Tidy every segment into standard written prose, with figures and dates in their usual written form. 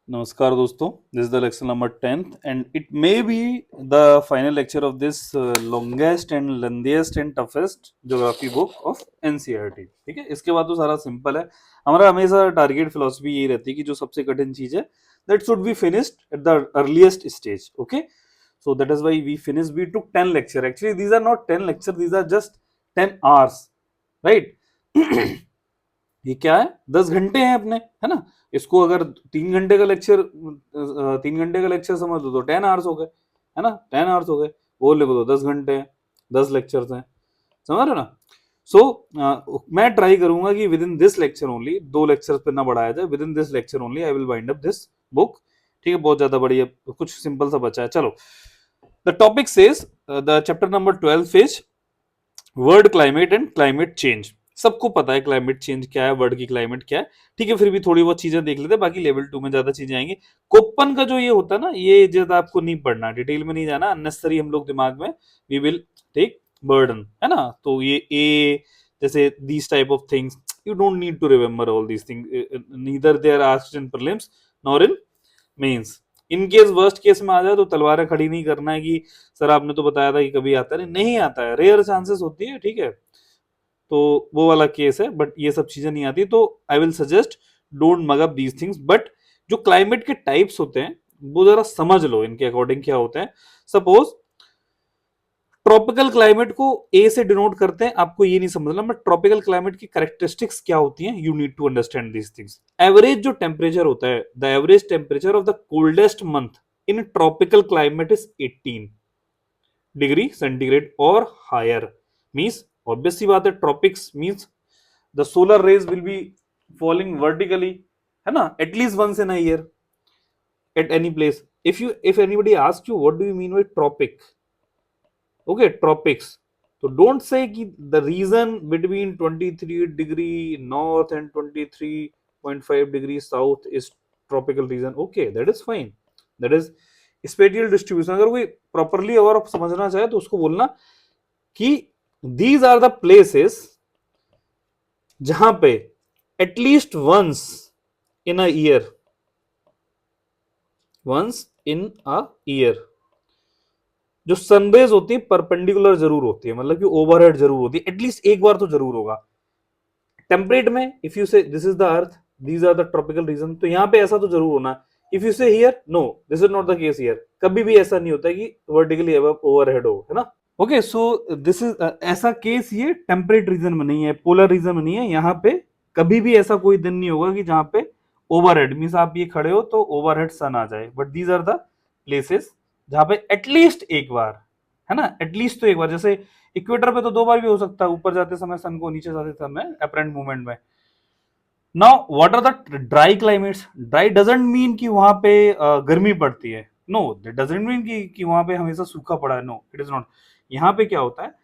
नमस्कार दोस्तों, this is the lecture number 10th and it may be the final lecture of this longest and lengthiest and toughest geography book of NCERT. ठीक है, इसके बाद तो सारा सिंपल है। हमारा हमेशा टारगेट फिलोसफी यही रहती है कि जो सबसे कठिन चीज है that should be finished at the earliest stage. Okay, so that is why we took 10 lecture. Actually these are not 10 lecture, these are just 10 hours, right? ये क्या है, 10 घंटे हैं अपने, है ना। इसको अगर 3 घंटे का लेक्चर 3 घंटे का लेक्चर समझ लो तो 10 आवर्स हो गए, है ना। 10 आवर्स हो गए, वो लिखो तो 10 घंटे हैं, 10 लेक्चर्स हैं, समझ रहे हो ना। मैं ट्राई करूंगा कि with in this lecture only, 2 lectures पे ना बढ़ाया जाए, with in this lecture only I will wind up this book. ठीक है, बहुत ज्यादा बड़ी है, कुछ सिंपल सा बचा है। चलो, the topic says, the chapter number 12 is word climate and climate change. सबको पता है क्लाइमेट चेंज क्या है, वर्ड की क्लाइमेट क्या है। ठीक है, फिर भी थोड़ी बहुत चीजें देख लेते हैं, बाकी लेवल 2 में ज्यादा चीजें आएंगी। कोप्पन का जो ये होता है ना, ये ज्यादा आपको नहीं पढ़ना, डिटेल में नहीं जाना, अननेसेसरी हम लोग दिमाग में वी विल टेक बर्डन, है ना। तो ये ए जैसे these type of things you don't need to remember all these things, neither they are asked in prelims nor in mains. In case worst case में आ जाए तो तलवारें खड़ी नहीं करना है कि सर आपने तो बताया था कि कभी आता नहीं, नहीं आता है, रेयर चांसेस होती है। ठीक है, तो वो वाला केस है, बट ये सब चीजें नहीं आती, तो I will suggest don't mug up these things. But जो क्लाइमेट के टाइप्स होते हैं वो जरा समझ लो, इनके अकॉर्डिंग क्या होते हैं। सपोज ट्रॉपिकल क्लाइमेट को ए से डिनोट करते हैं, आपको ये नहीं समझना, बट ट्रॉपिकल क्लाइमेट की कैरेक्टरिस्टिक्स क्या होती हैं, you need to understand these things. Average जो टेम्परेचर होता है, the average temperature of the coldest month in tropical climate is 18 degree centigrade और हायर। मीन्स ऑब्वियस सी बात है, tropics means the solar rays will be falling vertically, है ना, at least once in a year at any place. If anybody asks you what do you mean by tropic, okay, tropics, so don't say कि the region between 23 degree north and 23.5 degree south is tropical region. Okay, that is fine, that is spatial distribution। अगर कोई properly अगर आप समझना चाहे तो उसको बोलना कि these are the places जहां पे at least once in a year, once in a year जो सनरेज होती है परपेंडिकुलर जरूर होती है, मतलब कि ओवरहेड जरूर होती है, एटलीस्ट एक बार तो जरूर होगा। टेम्परेट में if you say this is the earth, these are the tropical region, तो यहाँ पे ऐसा तो जरूर होना। If you say here, no this is not the case here, कभी भी ऐसा नहीं होता कि वर्टिकली अबव ओवरहेड हो, है ना। ओके, सो दिस इज ऐसा केस ये टेम्परेट रीजन में नहीं है, पोलर रीजन में नहीं है। यहाँ पे कभी भी ऐसा कोई दिन नहीं होगा कि जहां पे ओवरहेड मीन्स आप ये खड़े हो तो ओवरहेड सन आ जाए, but these are the places जहां पे एटलीस्ट एक बार, है ना, एटलीस्ट तो एक बार। जैसे इक्वेटर पे तो 2 बार भी हो सकता है, ऊपर जाते समय सन को, नीचे जाते समय अपरेंट मूवमेंट में। Now what are the dry climates? Dry doesn't mean कि वहां पे गर्मी पड़ती है, नो, दैट डजंट मीन कि वहां पे हमेशा सूखा पड़ा है, नो, इट इज नॉट। यहाँ पे क्या होता है,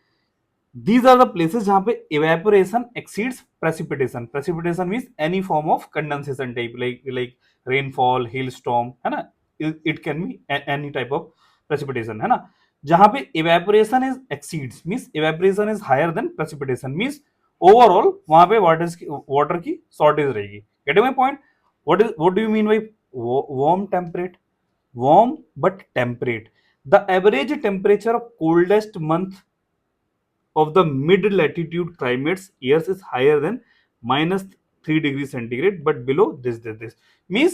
these are the places जहां पे evaporation exceeds precipitation. Precipitation means any form of condensation type, like rainfall, hailstorm, है ना। It can be any type of precipitation, है ना। जहां पे evaporation is exceeds means evaporation is higher than precipitation means overall वहां पे water की shortage रहेगी। Getting my point? What do you mean by warm temperate? Warm but temperate. The average temperature of coldest month of the mid latitude climates years is higher than -3 degrees centigrade but below this means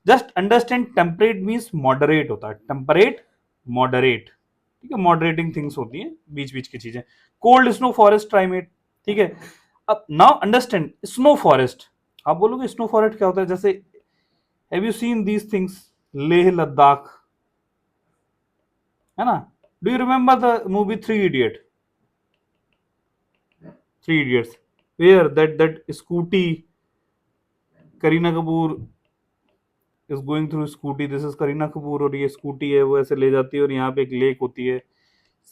just understand temperate means moderate होता है, temperate moderate, ठीक है, moderating things होती हैं, बीच बीच की चीजें। cold snow forest climate, ठीक है। अब now understand snow forest, आप बोलोगे snow forest क्या होता है, जैसे have you seen these things, Leh Ladakh, है ना। do you remember the movie Three Idiots, where that Scooty, Kareena Kapoor is going through Scooty, this is Kareena Kapoor, और ये स्कूटी है वो ऐसे ले जाती है, और यहाँ पे एक लेक होती है,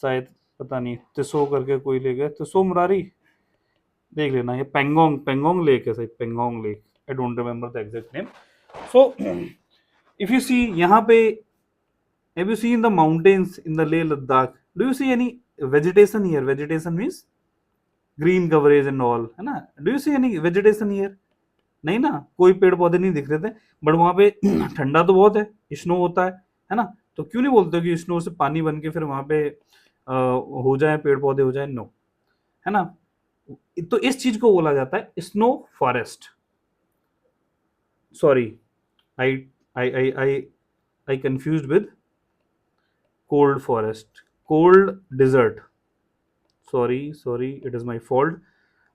शायद पता नहीं तिसो करके कोई लेक है, तिसो मुरारी, देख लेना, ये पेंगोंग पेंगोंग लेक है शायद, Pangong lake, I don't remember the exact name. So if you see यहाँ पे, have you seen the mountains in the Leh Ladakh? Do you see any vegetation here? Vegetation means green coverage and all, है ना। Do you see any vegetation here? नहीं ना, कोई पेड़ पौधे नहीं दिख रहे थे, बट वहां पे ठंडा तो बहुत है, स्नो होता है ना, तो क्यों नहीं बोलते कि स्नो से पानी बन के फिर वहां पे हो जाए, पेड़ पौधे हो जाए, नो, है ना। तो इस चीज को बोला जाता है snow forest. Sorry, I I I I I confused with cold forest, cold desert, sorry it is my fault,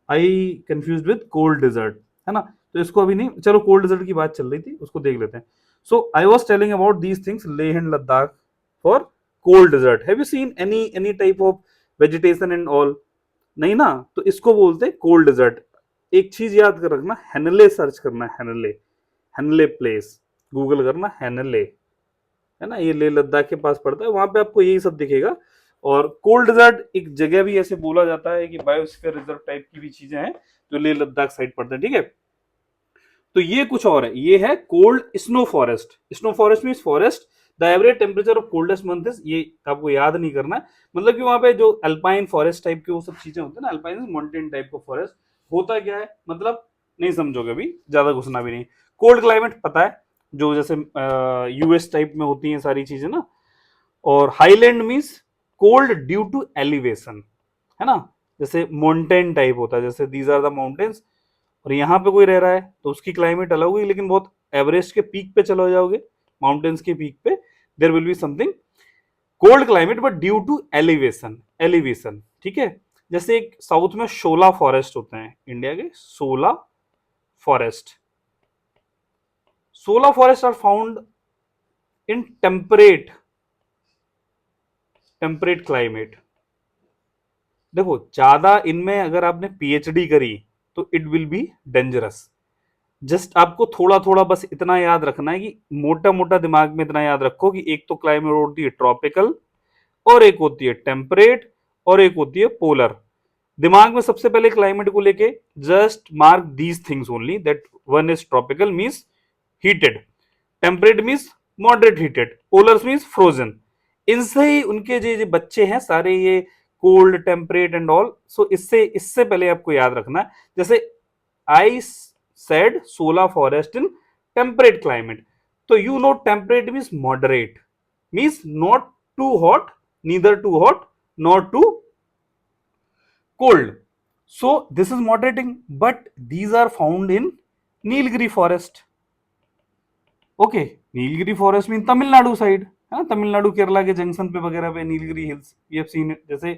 I confuse with cold desert, है ना। तो इसको अभी नहीं, चलो कोल्ड डिजर्ट की बात चल रही थी, उसको देख लेते हैं। So I was telling about these things, Leh and Ladakh for cold desert. Have you seen any type of vegetation and all? नहीं ना, तो इसको बोलते हैं कोल्ड डिजर्ट। एक चीज याद कर रखना, हेनले सर्च करना, हेनले, हेनले प्लेस गूगल करना, हेनले, है ना, ये लेह लद्दाख के पास पड़ता है, वहां पे आपको यही सब दिखेगा। और कोल्ड डिजर्ट एक जगह भी ऐसे बोला जाता है कि बायोस्फीयर रिजर्व टाइप की भी चीजें हैं जो लेह लद्दाख साइड पड़ते हैं, ठीक है। तो ये कुछ और है, ये है cold snow forest. Snow forest means forest the average temperature of coldest month is, ये आपको याद नहीं करना है, मतलब कि वहां पे जो अल्पाइन फॉरेस्ट टाइप के वो सब चीजें होती है ना, अल्पाइन माउंटेन टाइप का फॉरेस्ट होता क्या है, मतलब नहीं समझोगे, अभी ज्यादा घुसना भी नहीं। कोल्ड क्लाइमेट पता है, जो जैसे यूएस टाइप में होती हैं सारी चीजें ना। और highland means cold due to elevation, है ना, जैसे माउंटेन टाइप होता है, जैसे दीज आर द माउंटेन्स, और यहाँ पे कोई रह रहा है तो उसकी क्लाइमेट अलग होगी, लेकिन बहुत एवरेस्ट के पीक पे चलो जाओगे, माउंटेन्स के पीक पे, there will be something cold climate but due to elevation, elevation, ठीक है। जैसे एक साउथ में शोला फॉरेस्ट होते हैं, इंडिया के shola forest, shola forest are found in temperate climate. देखो ज्यादा इनमें अगर आपने पीएचडी करी तो it will be dangerous. Just आपको थोड़ा थोड़ा बस इतना याद रखना है कि मोटा मोटा दिमाग में इतना याद रखो कि एक तो क्लाइमेट होती है ट्रॉपिकल, और एक होती है टेम्परेट, और एक होती है पोलर। दिमाग में सबसे पहले क्लाइमेट को लेके just mark these things only, that one is tropical means heated, temperate means moderate heated, polar means frozen. इनसे ही उनके जो बच्चे हैं सारे ये cold temperate and all, so इससे इससे पहले आपको याद रखना है। जैसे I said shola forest in temperate climate, तो you know temperate means moderate, means not too hot, neither too hot not too cold. So this is moderating, but these are found in Nilgiri forest. Okay, Nilgiri forest mean Tamil Nadu side, है ना, तमिलनाडु केरला के junction पे वगैरह पे Nilgiri hills, we have seen it. जैसे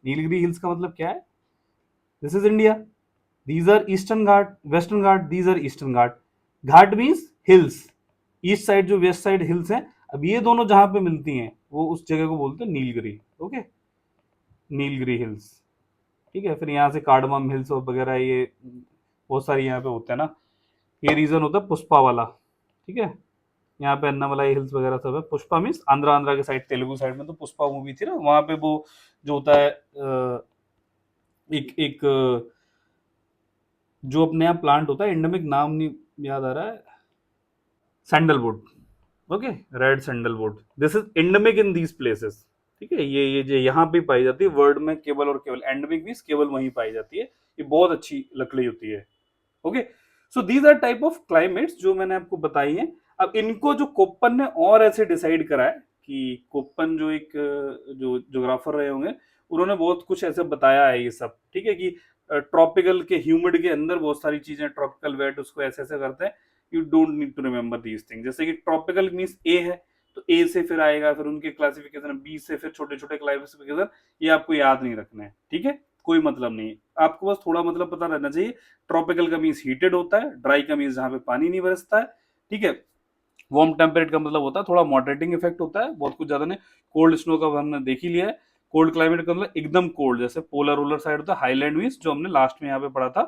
Nilgiri hills का मतलब क्या है, this is India, these are eastern ghat, western ghat, these are eastern ghat. Ghat means hills, east side जो वेस्ट साइड हिल्स हैं, अब ये दोनों जहां पे मिलती हैं वो उस जगह को बोलते हैं नीलगिरी। ओके, नीलगिरी हिल्स, ठीक है। फिर यहाँ से कार्डमम हिल्स वगैरह ये बहुत सारी यहाँ पे होते हैं ना, ये रीजन होता है पुष्पा वाला, ठीक है। यहाँ पे अन्नामलाई हिल्स वगैरह सब है। पुष्पा मीन्स आंध्रा के साइड, तेलुगु साइड में तो पुष्पा मूवी थी ना, वहां पे वो जो होता है एक एक जो अपने यहाँ प्लांट होता है, एंडेमिक नाम नहीं याद आ रहा है, sandalwood, okay, red sandalwood, this is endemic in these places, ठीक है। ये जो यहाँ पे पाई जाती है वर्ल्ड में केवल और केवल, एंडेमिक मीन्स केवल वहीं पाई जाती है, ये बहुत अच्छी लकड़ी होती है। Okay, so these are type of climates जो मैंने आपको बताई हैं। अब इनको जो कोप्पन ने और ऐसे डिसाइड करा है कि कोप्पन जो एक जो ज्योग्राफर रहे होंगे, उन्होंने बहुत कुछ ऐसे बताया है ये सब, ठीक है, कि ट्रॉपिकल के ह्यूमिड के अंदर बहुत सारी चीजें, ट्रॉपिकल वेट उसको ऐसे ऐसे करते हैं, you don't need to remember these thing. जैसे कि ट्रॉपिकल मीन्स ए है, तो ए से फिर आएगा, फिर उनके क्लासिफिकेशन, बी से फिर छोटे छोटे क्लासिफिकेशन, ये आपको याद नहीं रखना है, ठीक है, कोई मतलब नहीं है, आपको बस थोड़ा मतलब पता रहना चाहिए। ट्रॉपिकल का मीन्स हीटेड होता है, ड्राई का मीन्स जहां पे पानी नहीं बरसता है, ठीक है। वार्म टेम्परेट का मतलब होता है थोड़ा मॉडरेटिंग इफेक्ट होता है, बहुत कुछ ज्यादा नहीं। कोल्ड स्नो का हमने देख ही लिया है। कोल्ड क्लाइमेट का मतलब एकदम कोल्ड, जैसे पोलर रोलर साइड होता है। हाईलैंड मीन्स जो हमने लास्ट में यहाँ पे पढ़ा था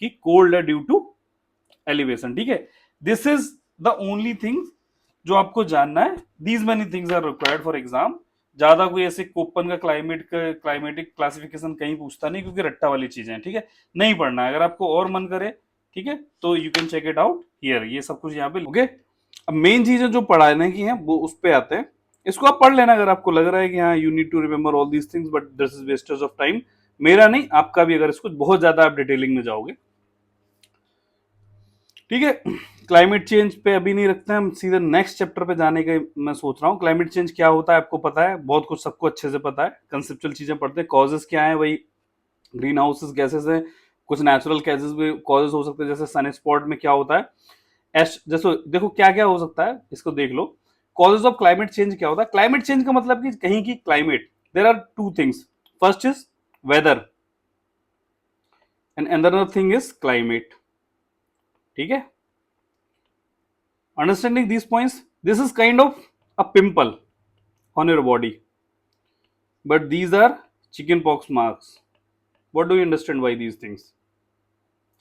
कि कोल्ड है ड्यू टू एलिवेशन, ठीक है। This is the only thing जो आपको जानना है। These many things are required for exam. ज्यादा कोई ऐसे कोप्पन का क्लाइमेटिक क्लासिफिकेशन कहीं पूछता नहीं, क्योंकि रट्टा वाली चीजें हैं, ठीक है, नहीं पढ़ना है। अगर आपको और मन करे, ठीक है, तो you can check it out here, ये सब कुछ यहाँ पे, ओके। अब मेन चीजें जो पढ़ाने की हैं वो उस पे आते हैं, इसको आप पढ़ लेना अगर आपको लग रहा है कि हाँ you need to remember all these things, but this is wastage of time, मेरा नहीं आपका भी, अगर इसको बहुत ज्यादा आप डिटेलिंग में जाओगे, ठीक है, क्लाइमेट चेंज पे अभी नहीं रखते हैं हम, सीधे नेक्स्ट चैप्टर पे जाने के मैं सोच रहा हूँ। क्लाइमेट चेंज क्या होता है आपको पता है, बहुत कुछ सबको अच्छे से पता है, कंसेप्चुअल चीजें पढ़ते हैं। कॉजेस क्या है, वही ग्रीन हाउसेस गैसेस है, कुछ नेचुरल गैसेस भी कॉजेस हो सकते हैं, जैसे सन स्पॉट में क्या होता है, एश जैसे देखो क्या क्या हो सकता है, इसको देख लो। कॉजेज ऑफ क्लाइमेट चेंज क्या होता है, क्लाइमेट चेंज का मतलब कि कहीं की climate, there are two things, first is weather and another thing is climate. ठीक है, understanding these points, this is kind of a pimple on your body, but these are chicken pox marks. What do you understand by these things?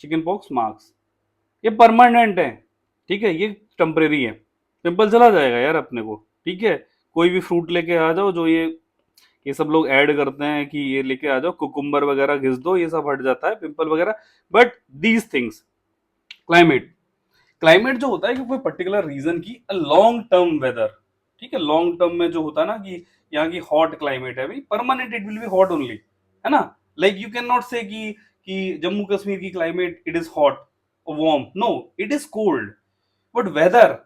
Chicken pox marks ये permanent है, ठीक है, ये temporary है, pimple चला जाएगा यार अपने को। ठीक है, कोई भी फ्रूट लेके आ जाओ, जो ये सब लोग ऐड करते हैं कि ये लेके आ जाओ, कुकुम्बर वगैरह घिस दो, ये सब हट जाता है पिंपल वगैरह। But these things, climate, climate जो होता है कि कोई पर्टिकुलर रीजन की लॉन्ग टर्म वेदर, ठीक है, लॉन्ग टर्म में जो होता है ना कि यहाँ की हॉट क्लाइमेट है भाई, permanent it will be hot only, है ना। लाइक यू कैन नॉट से कि जम्मू कश्मीर की climate it is hot warm, no it is cold. But weather,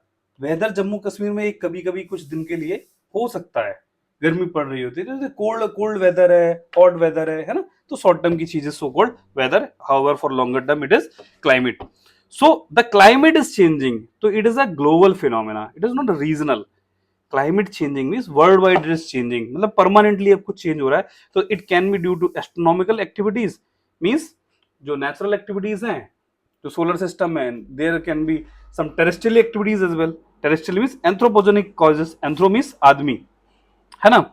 weather Jammu Kashmir में एक कभी कभी कुछ दिन के लिए हो सकता है, गर्मी पड़ रही होती है, कोल्ड कोल्ड वेदर है, हॉट वेदर है ना। तो शॉर्ट टर्म की चीजें so called weather, however for longer term it is climate. So the climate is changing. So it is a global phenomena. It is not a regional. Climate changing means worldwide it is changing. मतलब permanently अब कुछ change हो रहा है. So it can be due to astronomical activities. Means जो natural activities हैं, जो solar system है, there can be some terrestrial activities as well. Terrestrial means anthropogenic causes. Anthro means आदमी, है ना।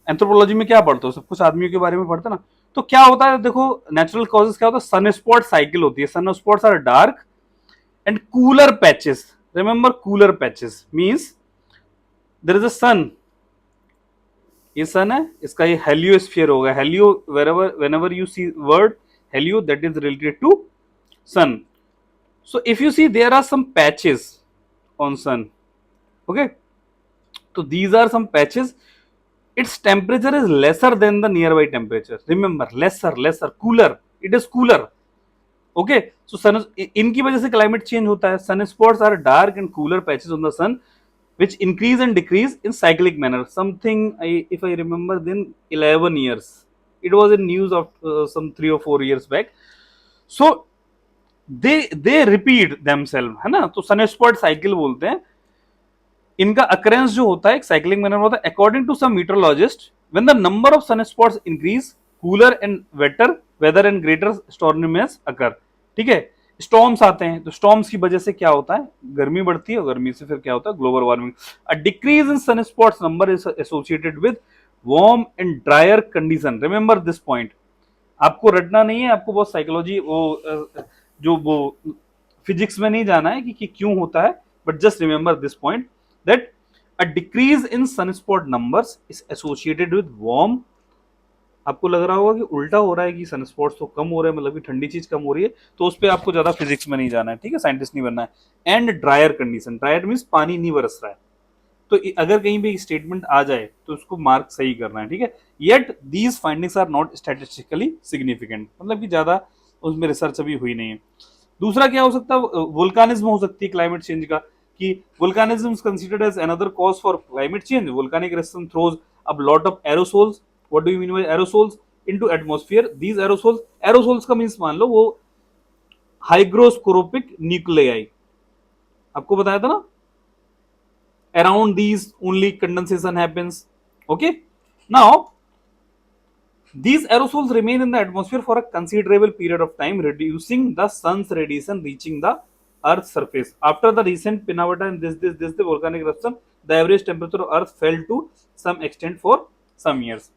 एंथ्रोपोलॉजी में क्या पढ़ते हो, सब कुछ आदमियों के बारे में पढ़ते ना। तो क्या होता है देखो, नेचुरल कॉजेस क्या होता है, सन स्पॉट साइकिल होती है। Sun spots are dark and cooler patches. Remember cooler patches means there is a sun. ये सन है, इसका ये हेलियोस्फीयर होगा। Helio whenever you see word helio, that is related to sun. So if you see there are some patches on sun, okay, so these are some patches. Its temperature is lesser than the nearby temperature. Remember, lesser, cooler. It is cooler. Okay, so sun, इनकी वजह से climate change होता है। Sun spots are dark and cooler patches on the sun which increase and decrease in cyclic manner. Something, if I remember, then 11 years. It was in news of some 3 or 4 years back. So they repeat themselves, है ना। तो सन spot cycle बोलते हैं। इनका occurrence जो होता है एक साइक्लिक मैनर होता है। According to some meteorologists, when the number of sun spots increase, cooler and wetter weather and greater storms occur. ठीक है, स्टॉर्म्स आते हैं, तो स्टॉर्म्स की वजह से क्या होता है, गर्मी बढ़ती है, और गर्मी से फिर क्या होता है, global warming. A decrease in sun spots number is associated with warm and drier condition. Remember this point, आपको रटना नहीं है, आपको बहुत साइकोलॉजी जो वो फिजिक्स में नहीं जाना है कि क्यों होता है, but just remember this point that a decrease in sunspot numbers is associated with warm. आपको लग रहा होगा कि उल्टा हो रहा है कि सनस्पॉट्स तो कम हो रहे हैं, मतलब कि ठंडी चीज कम हो रही है, तो उस पर आपको ज्यादा फिजिक्स में नहीं जाना है, ठीक है, साइंटिस्ट नहीं बनना है। And drier condition, dryer means पानी नहीं बरस रहा है। तो अगर कहीं भी स्टेटमेंट आ जाए तो उसको मार्क सही करना है, ठीक है। Yet these findings are not statistically significant, मतलब कि ज्यादा उसमें रिसर्च अभी हुई नहीं है। दूसरा क्या हो सकता है, वोल्कानिज्म हो सकती है क्लाइमेट चेंज का, कि volcanism is considered as another cause for climate change. Volcanic eruption throws up lot of aerosols. What do you mean by aerosols? Into atmosphere. These aerosols, aerosols का मींस मान लो वो हाइग्रोस्कोपिक न्यूक्लियाई, आपको बताया था ना, around these only condensation happens. Okay, now these aerosols remain in the atmosphere for a considerable period of time, reducing the sun's radiation reaching the earth's surface. After the recent pinavata and this the volcanic eruption, the average temperature of earth fell to some extent for some years.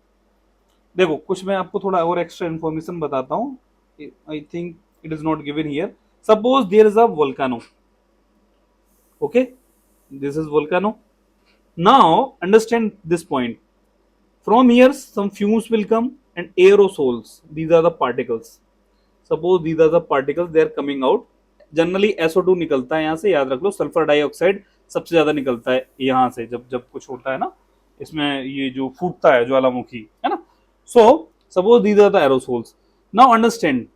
देखो कुछ मैं आपको थोड़ा और extra information बताता हूँ, I think it is not given here. Suppose there is a volcano, okay, this is volcano. Now understand this point. From here some fumes will come and aerosols, these are the particles. Suppose these are the particles, they are coming out. Generally SO2 निकलता है यहाँ से, याद रख लो। Sulphur dioxide सबसे ज्यादा निकलता है यहाँ से, जब जब कुछ होता है ना, इसमें ये जो फूटता है ज्वालामुखी, है ना। So suppose these are the aerosols. Now understand,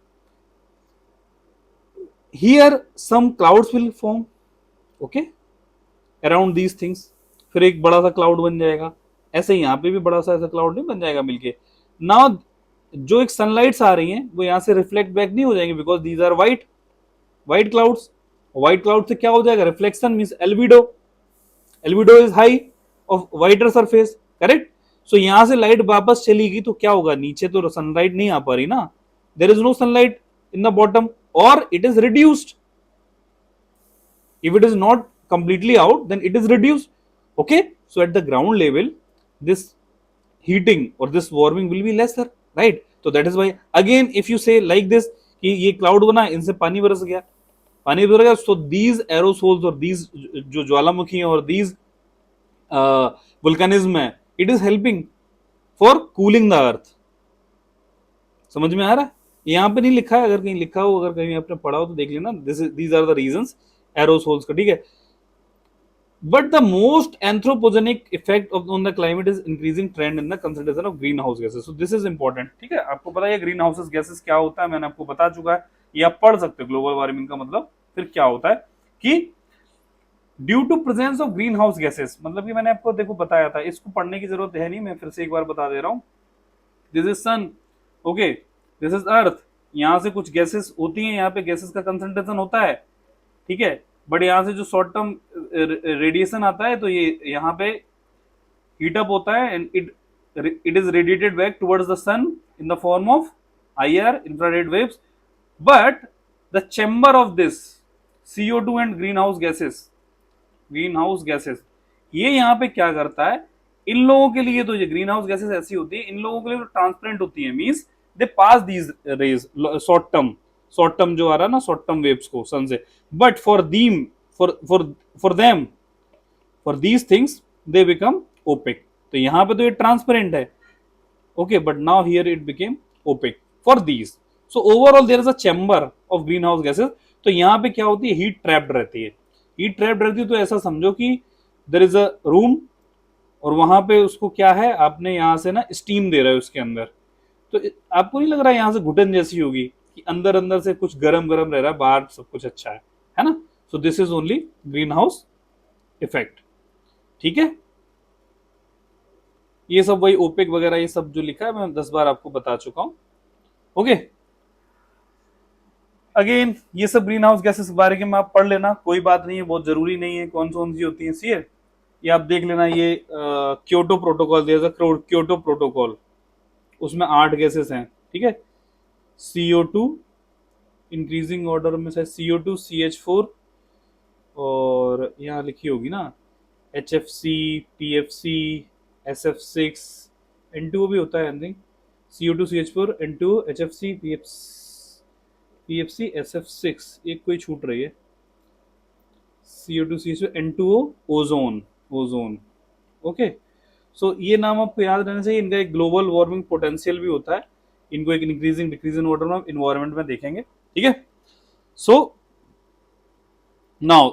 here some clouds will form, okay, around these things, फिर एक बड़ा सा क्लाउड बन जाएगा। ऐसे ही यहाँ पे भी बड़ा सा ऐसा क्लाउड नहीं बन जाएगा मिलके। नाउ जो एक सनलाइट्स आ रही हैं वो यहाँ से रिफ्लेक्ट बैक नहीं हो जाएंगे, because these are white, white clouds. White cloud से क्या हो जाएगा, reflection means albedo, albedo is high of whiter surface, correct. So यहां से लाइट वापस चलेगी तो क्या होगा, नीचे तो सनलाइट नहीं आ पा रही ना, there is no sunlight in the bottom, और it is reduced. If it is not completely out, then it is reduced. Okay, so at the ground level, this heating or this warming will be lesser, right? So that is why, again, if you say like this कि ये cloud बना, इनसे पानी बरस गया, पानी बरस गया, so these aerosols और these जो ज्वालामुखी और these वुल्कनिज्म है, it is helping for cooling the earth। समझ में आ रहा है? यहाँ पे नहीं लिखा है, अगर कहीं लिखा हो, अगर कहीं आपने पढ़ा हो तो देख लेना, these are the reasons aerosols का, ठीक है। But the most anthropogenic effect on the climate is increasing trend in the consideration of green house gases. So this is important, ठीक है। आपको पता है ग्रीन हाउस गैसेस क्या होता है, मैंने आपको बता चुका है, ये आप पढ़ सकते हो। ग्लोबल वार्मिंग का मतलब फिर क्या होता है कि due to presence of green house gases, मतलब कि मैंने आपको देखो बताया था, इसको पढ़ने की जरूरत है नहीं, मैं फिर से एक बार बता दे रहा हूं। This is sun, okay, this is earth, यहां से कुछ गैसेस होती हैं, यहाँ पे गैसेस का कंसंट्रेशन होता है, ठीक है। बट यहाँ से जो शॉर्ट टर्म रेडिएशन आता है तो ये यहाँ पे हीटअप होता है and it is radiated back towards the sun in the form of IR, infrared waves. But the chamber of this CO2 and green house gases, ये यहाँ पे क्या करता है, इन लोगों के लिए तो ये ग्रीन हाउस गैसेस ऐसी होती है, इन लोगों के लिए तो ट्रांसपेरेंट होती है, means they pass these raise, short term जो आ रहा है ना, शॉर्ट टर्म वेव्स को सन से। But for them for them for these things they become opaque. तो यहां पे तो ये ट्रांसपेरेंट है, okay, but now here it became opaque for these. So overall there is a chamber of green house gases. तो यहाँ पे क्या होती है, हीट ट्रैप्ड रहती है, हीट ट्रैप्ड रहती है, तो ऐसा समझो कि देयर इज अ रूम और वहां पे उसको क्या है, आपने यहां से ना स्टीम दे रहे हो उसके अंदर, तो आपको नहीं लग रहा है यहां से घुटन जैसी होगी कि अंदर अंदर से कुछ गरम गरम रह रहा है, बाहर सब कुछ अच्छा है ना। सो this is only green house effect, ठीक है। ये सब वही ओपेक वगैरह ये सब जो लिखा है मैं 10 बार आपको बता चुका हूं, ओके। अगेन ये सब ग्रीन हाउस गैसेस के बारे में आप पढ़ लेना, कोई बात नहीं है, बहुत जरूरी नहीं है कौन कौन सी होती है सी है, ये आप देख लेना। ये क्योटो प्रोटोकॉल, क्योटो प्रोटोकॉल, उसमें 8 गैसेस हैं, ठीक है। CO2 इंक्रीजिंग ऑर्डर में शायद CO2, CH4 और यहाँ लिखी होगी ना HFC, PFC, SF6, N2O भी होता है I think, CO2, CH4, N2O, HFC, PFC, SF6, एक कोई छूट रही है, CO2, CH4, N2O, ozone, okay. सो ये नाम आपको याद रहना चाहिए, इनका एक ग्लोबल वार्मिंग पोटेंशियल भी होता है, इनको एक इंक्रीजिंग डिक्रीजिंग ऑर्डर में इन्वायरमेंट में देखेंगे, ठीक है। सो नाउ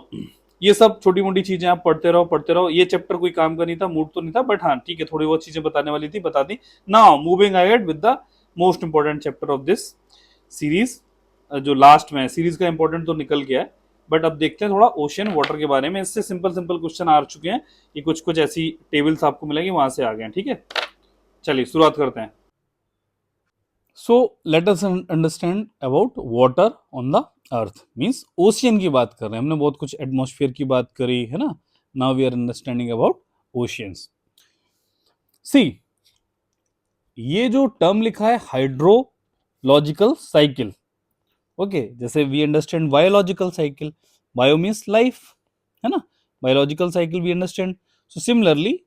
ये सब छोटी मोटी चीजें आप पढ़ते रहो। ये चैप्टर कोई काम का नहीं था, मूड तो नहीं था, बट हाँ ठीक है, थोड़ी बहुत चीजें बताने वाली थी, बता दी। Now moving ahead with the most important chapter of this series, जो लास्ट में है, सीरीज का इंपॉर्टेंट तो निकल गया है, बट अब देखते हैं थोड़ा ओशियन वाटर के बारे में। इससे सिंपल क्वेश्चन आ चुके हैं, ये कुछ ऐसी टेबल्स आपको मिलेंगी, वहां से आ गए हैं, ठीक है। चलिए शुरुआत करते हैं। So let us understand about water on the earth, means ocean की बात कर रहे हैं, हमने बहुत कुछ एटमॉस्फेयर की बात करी है ना, now we are understanding about oceans. See ये जो टर्म लिखा है हाइड्रोलॉजिकल साइकिल, ओके, जैसे we understand biological cycle, bio means life, है ना, biological cycle we understand. So similarly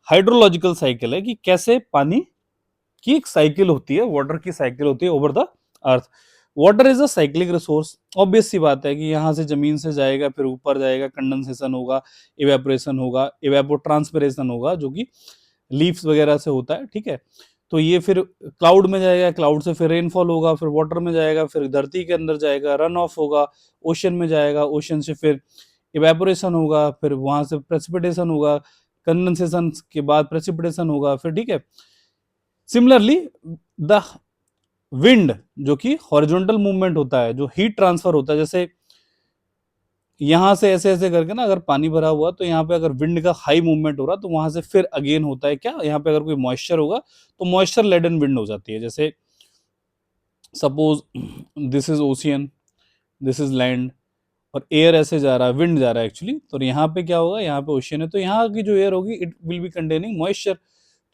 hydrological cycle है कि कैसे पानी की एक साइकिल होती है, वाटर की साइकिल होती है over the earth. Water is a cyclic resource, obvious सी बात है कि यहाँ से जमीन से जाएगा, फिर ऊपर जाएगा, कंडेंसेशन होगा, इवेपोरेशन होगा, इवेपोट्रांसपिरेशन होगा, जो कि लीव्स वगैरह से होता है, ठीक है। तो ये फिर क्लाउड में जाएगा, क्लाउड से फिर रेनफॉल होगा, फिर वाटर में जाएगा, फिर धरती के अंदर जाएगा, रन ऑफ होगा, ओशन में जाएगा, ओशन से फिर इवेपोरेशन होगा, फिर वहां से प्रेसिपिटेशन होगा, कंडेंसेशन के बाद प्रेसिपिटेशन होगा, फिर ठीक है। सिमिलरली द विंड जो कि हॉरिजॉन्टल मूवमेंट होता है, जो हीट ट्रांसफर होता है, जैसे यहां से ऐसे ऐसे करके ना अगर पानी भरा हुआ तो यहाँ पे अगर विंड का हाई मूवमेंट हो रहा तो वहां से फिर अगेन होता है क्या, यहाँ पे अगर कोई मॉइस्चर होगा तो मॉइस्चर लेडन विंड हो जाती है। जैसे suppose this is ocean, this is land, और एयर ऐसे जा रहा है, विंड जा रहा है एक्चुअली, तो यहाँ पे क्या होगा, यहाँ पे ओशियन है तो यहाँ की जो एयर होगी it will be containing moisture.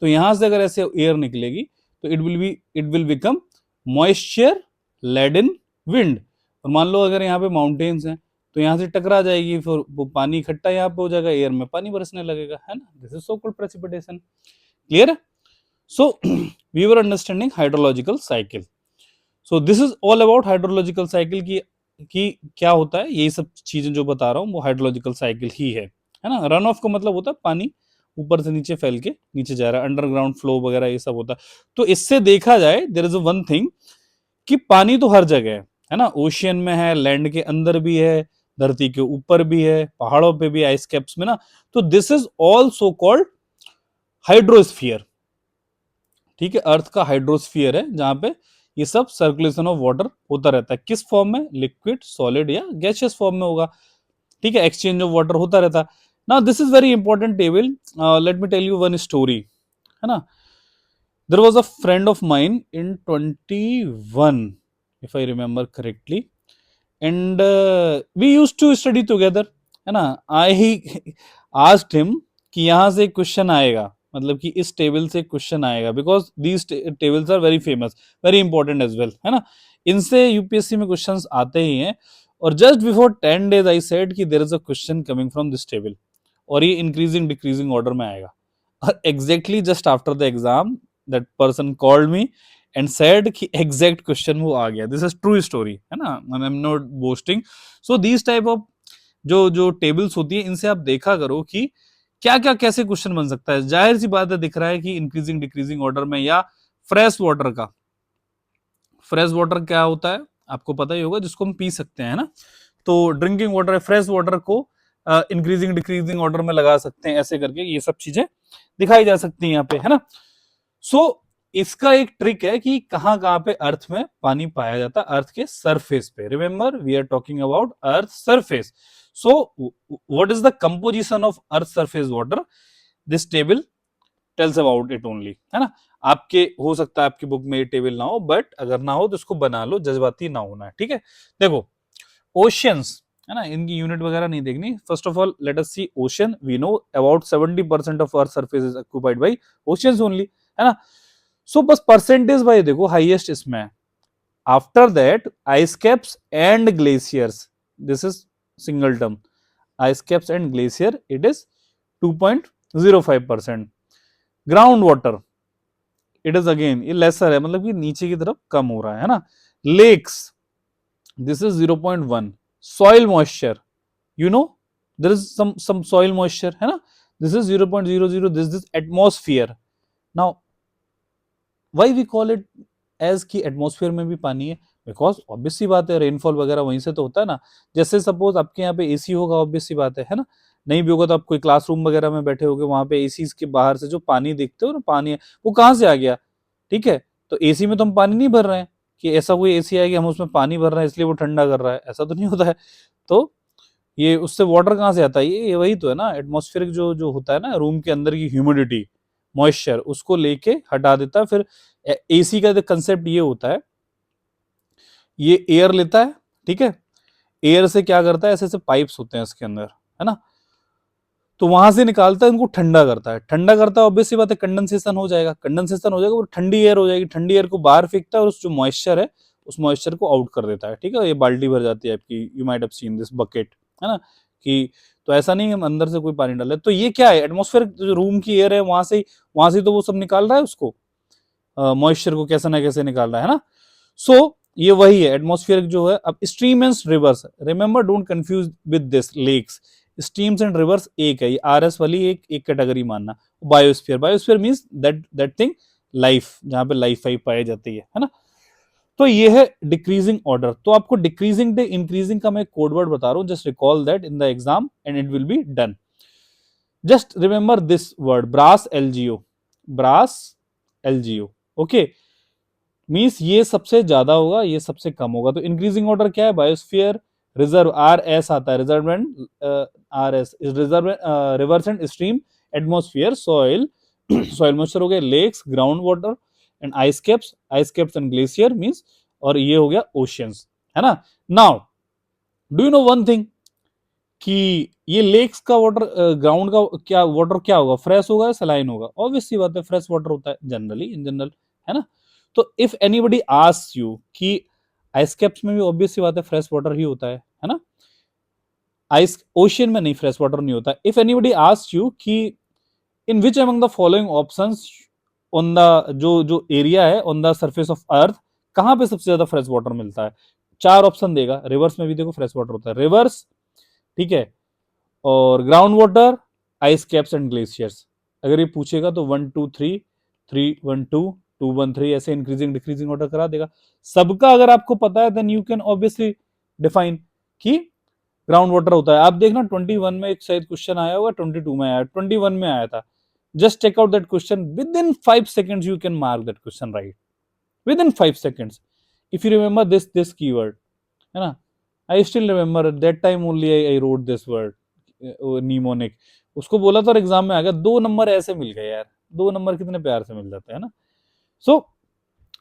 तो यहाँ से अगर ऐसे एयर निकलेगी तो it will become moisture laden wind. और मान लो अगर यहाँ पे माउंटेन्स हैं तो यहाँ से टकरा जाएगी, फिर वो पानी इकट्ठा यहाँ पे हो जाएगा, एयर में पानी बरसने लगेगा, है ना। This is so called precipitation. Clear? So we were understanding hydrological cycle. So this is all about hydrological cycle की क्या होता है, यही सब चीजें जो बता रहा हूँ वो हाइड्रोलॉजिकल साइकिल ही है ना। रन ऑफ का मतलब होता है पानी ऊपर से नीचे फैल के नीचे जा रहा है, अंडरग्राउंड फ्लो वगैरह ये सब होता है। तो इससे देखा जाए देयर इज वन थिंग कि पानी तो हर जगह है ना, ओशियन में है, लैंड के अंदर भी है, धरती के ऊपर भी है, पहाड़ों पे भी, आइस कैप्स में ना। तो this is all so called hydrosphere. ठीक है, अर्थ का हाइड्रोस्फीयर है जहां पे ये सब सर्कुलेशन ऑफ वाटर होता रहता है। किस फॉर्म में? लिक्विड, सॉलिड या गैसियस फॉर्म में होगा। ठीक है, एक्सचेंज ऑफ वाटर होता रहता है। Now this is very important table, let me tell you one story, है ना। There was a friend of mine in 21 if I remember correctly, and we used to study together, है ना। I asked him कि यहाँ से question आएगा, मतलब कि इस टेबल से क्वेश्चन आएगा, because these tables are very famous, very important as well, है ना। इनसे यूपीएससी में क्वेश्चंस आते ही हैं। और just before 10 days I said कि there is a question coming from this table, और ये इंक्रीजिंग डिक्रीजिंग ऑर्डर में आएगा। और exactly just after the exam that person called me and said कि एग्जैक्ट क्वेश्चन वो आ गया। दिस इज ट्रू स्टोरी, है ना, I am not boasting. So these type of जो जो टेबल्स होती है इनसे आप देखा करो कि क्या क्या कैसे क्वेश्चन बन सकता है। जाहिर सी बात है, दिख रहा है कि इंक्रीजिंग डिक्रीजिंग ऑर्डर में, या फ्रेश वाटर का, फ्रेश वाटर क्या होता है आपको पता ही होगा, जिसको हम पी सकते हैं, ना। तो ड्रिंकिंग वाटर है, फ्रेश वाटर को इंक्रीजिंग डिक्रीजिंग ऑर्डर में लगा सकते हैं, ऐसे करके ये सब चीजें दिखाई जा सकती हैं यहाँ पे, है ना। सो इसका एक ट्रिक है कि कहां कहां पे अर्थ में पानी पाया जाता है, अर्थ के सरफेस पे। Remember we are talking about earth surface. So what is the composition of earth surface water, this table tells about it only, है ना। आपके हो सकता है आपकी बुक में ये टेबल ना हो, बट अगर ना हो तो इसको बना लो, जज्बाती ना होना है, ठीक है। देखो ओशियंस, है ना, इनकी यूनिट वगैरह नहीं देखनी। First of all let us see ocean. We know about 70% of earth surface is occupied by oceans only, है ना। सो बस परसेंटेज भाई देखो हाईएस्ट इसमें है। After that ice caps and glaciers, this is single term, ice caps and glacier, it is 2.05%। Ground water, it is again ये laser है, मतलब कि नीचे की तरफ कम हो रहा है ना। Lakes, this is 0.1। Soil moisture, you know there is some soil moisture, है ना, this is 0.00, this atmosphere। now why we call it as कि एटमॉस्फेयर में भी पानी है, बिकॉज ऑब्वियस सी बात है रेनफॉल वगैरह वहीं से तो होता है ना। जैसे सपोज आपके यहाँ पे एसी होगा, ऑब्वियस सी बात है ना। नहीं भी होगा तो आप कोई क्लासरूम वगैरह में बैठे होगे, वहां पे एसी के बाहर से जो पानी देखते हो ना, पानी है वो कहाँ से आ गया, ठीक है। तो एसी में तो हम पानी नहीं भर रहे हैं कि ऐसा कोई एसी है कि हम उसमें पानी भर रहे हैं इसलिए वो ठंडा कर रहा है, ऐसा तो नहीं होता है। तो ये उससे वाटर कहाँ से आता है, ये वही तो है ना, एटमॉस्फेरिक जो जो होता है ना, रूम के अंदर की ह्यूमिडिटी, मॉइस्चर, उसको लेके हटा देता है। फिर एसी का कंसेप्ट ये होता है, ये एयर लेता है, ठीक है, एयर से क्या करता है, ऐसे ऐसे पाइप्स होते हैं इसके अंदर, है ना, तो वहां से निकालता है, उनको ठंडा करता है। ठंडा करता है ऑब्वियस सी बात है, कंडेंसेशन हो जाएगा, कंडेंसेशन हो जाएगा, वो ठंडी एयर हो जाएगी, ठंडी एयर को बाहर फेंकता है और उस जो मॉइस्चर है उस मॉइस्चर को आउट कर देता है, ठीक है। ये बाल्टी भर जाती है आपकी, you might have seen this bucket, है ना, कि तो ऐसा नहीं हम अंदर से कोई पानी डाले। तो ये क्या है, एटमॉस्फेयर जो रूम की एयर है वहां से तो वो सब निकाल रहा है, उसको मॉइस्चर को कैसे ना कैसे निकाल रहा है ना। सो ये वही है एटमॉस्फेयर जो है। अब stream and rivers, remember don't confuse with this lakes, streams and rivers एक है, आरएस वाली एक एक कैटेगरी मानना। Biosphere, biosphere means that thing, life, जहां पे लाइफ वाइफ पाई जाती है ना। तो ये है डिक्रीजिंग ऑर्डर। तो आपको डिक्रीजिंग डे इंक्रीजिंग का मैं कोड वर्ड बता रहा हूं, just recall that in the exam and it will be done. Just remember this word BRASS LGO, BRASS LGO, okay. Means ये सबसे ज्यादा होगा, ये सबसे कम होगा। तो इंक्रीजिंग ऑर्डर क्या है, बायोस्फीयर, रिजर्व, आर एस आता है, रिजर्वेंट, R S reserve, rivers and stream, atmosphere, soil, soil moisture हो गया, lakes, ground water and ice caps and glacier means, और ये हो गया ओशियंस, है ना। Now do you know one thing कि ये लेक्स का वाटर, ग्राउंड का क्या वाटर क्या होगा, फ्रेश होगा या सलाइन होगा? ऑब्वियस सी बात है, फ्रेश वाटर होता है जनरली, इन जनरल, है ना। तो इफ एनीबडी आस्क्स यू कि आइस कैप्स में भी ऑब्वियस सी बात है फ्रेश वाटर ही होता है ना। आइस ओशियन में नहीं, फ्रेश वाटर नहीं होता। इफ एनीबडी आस्क्स यू कि in which among the following options on the जो एरिया है on the surface of earth, कहां पे सबसे ज्यादा फ्रेश वाटर मिलता है, चार ऑप्शन देगा। रिवर्स में भी देखो फ्रेश वाटर होता है, रिवर्स, ठीक है, और ground water, ice caps and glaciers. अगर ये पूछेगा तो 1 2 3, 3 1 2 2 1 3 ऐसे इंक्रीजिंग डिक्रीजिंग ऑर्डर करा देगा। सबका अगर आपको पता है then you can obviously define कि ग्राउंड वाटर होता है। आप देखना 21 में एक शायद क्वेश्चन आया होगा, 22 में आया, 21 में आया था। Just take out that question, within 5 seconds you can mark that question right, within 5 seconds, if you remember this keyword, है ना। I still remember that time only I wrote this word mnemonic. उसको बोला तो exam में आ गया, 2 number ऐसे मिल गए यार, 2 नंबर कितने प्यार से मिल जाते हैं ना। सो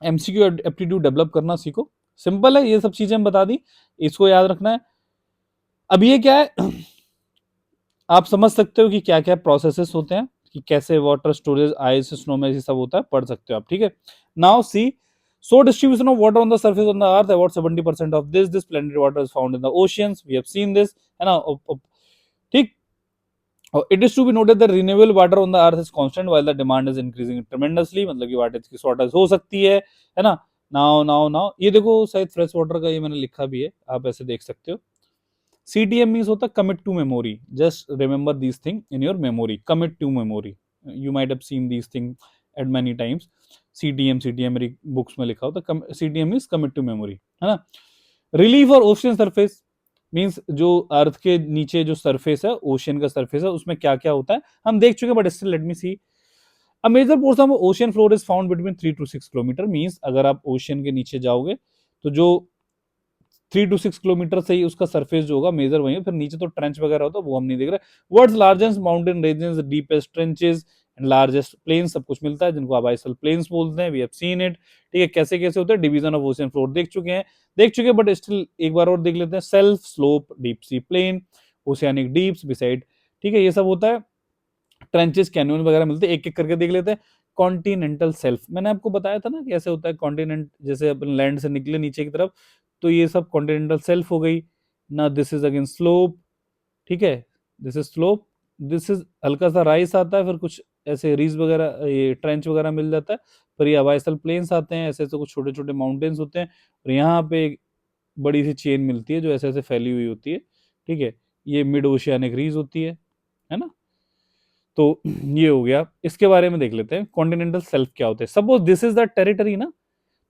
एमसीक्यू एप्टीट्यूड डेवलप करना सीखो, सिंपल है, ये सब चीजें हम बता दी, इसको याद रखना है। अब ये क्या है आप समझ सकते हो कि क्या क्या प्रोसेसेस होते हैं, कि कैसे वाटर स्टोरेज, आइस, स्नो में ये सब होता है, पढ़ सकते हो आप, ठीक है। Now see, so distribution of water on the surface on the earth, about 70% of this planetary water is found in the oceans, we have seen this, है ना। ठीक, it is to be noted that renewable water on the earth is constant while the demand is increasing tremendously, मतलब कि water की shortage हो सकती है ना। नाउ ये देखो शायद फ्रेश वाटर का ये मैंने लिखा भी है, आप ऐसे देख सकते हो। CTM मीन्स होता है commit to memory, just remember this thing in your memory, commit to memory, you might have seen this thing at many times. CTM मेरी बुक्स में लिखा होता है, CTM means commit to memory, है ना। Relief और ओशियन सरफेस मीन्स जो अर्थ के नीचे जो सरफेस है, ओशियन का सरफेस है, उसमें क्या क्या होता है हम देख चुके, but still let me see. A major portion of ocean floor is found between 3 to 6 kilometre, means अगर आप ओशियन के नीचे जाओगे तो जो 3 to 6 किलोमीटर से ही उसका सरफेस जो होगा मेजर वही है, फिर नीचे तो ट्रेंच वगैरह होता है वो हम नहीं देख रहे। World's largest mountain ranges, deepest trenches and largest plain, सब कुछ मिलता है जिनको आप आइसल प्लेन्स बोलते हैं, वी हैव सीन इट, ठीक है। कैसे कैसे होते हैं, डिवीजन ऑफ ओशियन फ्लोर देख चुके हैं, बट स्टिल एक बार और देख लेते हैं। Shelf slope deep sea plain, oceanic deeps beside, ठीक है, ये सब होता है। ट्रेंचेस, कैन्यन वगैरह मिलते हैं, एक एक करके देख लेते हैं। कॉन्टिनेंटल सेल्फ, मैंने आपको बताया था ना कैसे होता है कॉन्टिनेंट, जैसे अपन लैंड से निकले नीचे की तरफ, तो ये सब कॉन्टिनेंटल सेल्फ हो गई ना। दिस इज अगेन स्लोप, ठीक है, this is slope, this is हल्का सा राइस आता है, फिर कुछ ऐसे रीज वगैरह, ये ट्रेंच वगैरह मिल जाता है, फिर ये अबाइसल प्लेन्स आते हैं, ऐसे ऐसे कुछ छोटे छोटे माउंटेन्स होते हैं, और यहाँ पे एक बड़ी सी चेन मिलती है जो ऐसे ऐसे फैली हुई होती है, ठीक है, ये मिड ओशियानिक रीज होती है ना। तो ये हो गया, इसके बारे में देख लेते हैं कॉन्टिनेंटल सेल्फ क्या होते हैं। Suppose this is the territory ना,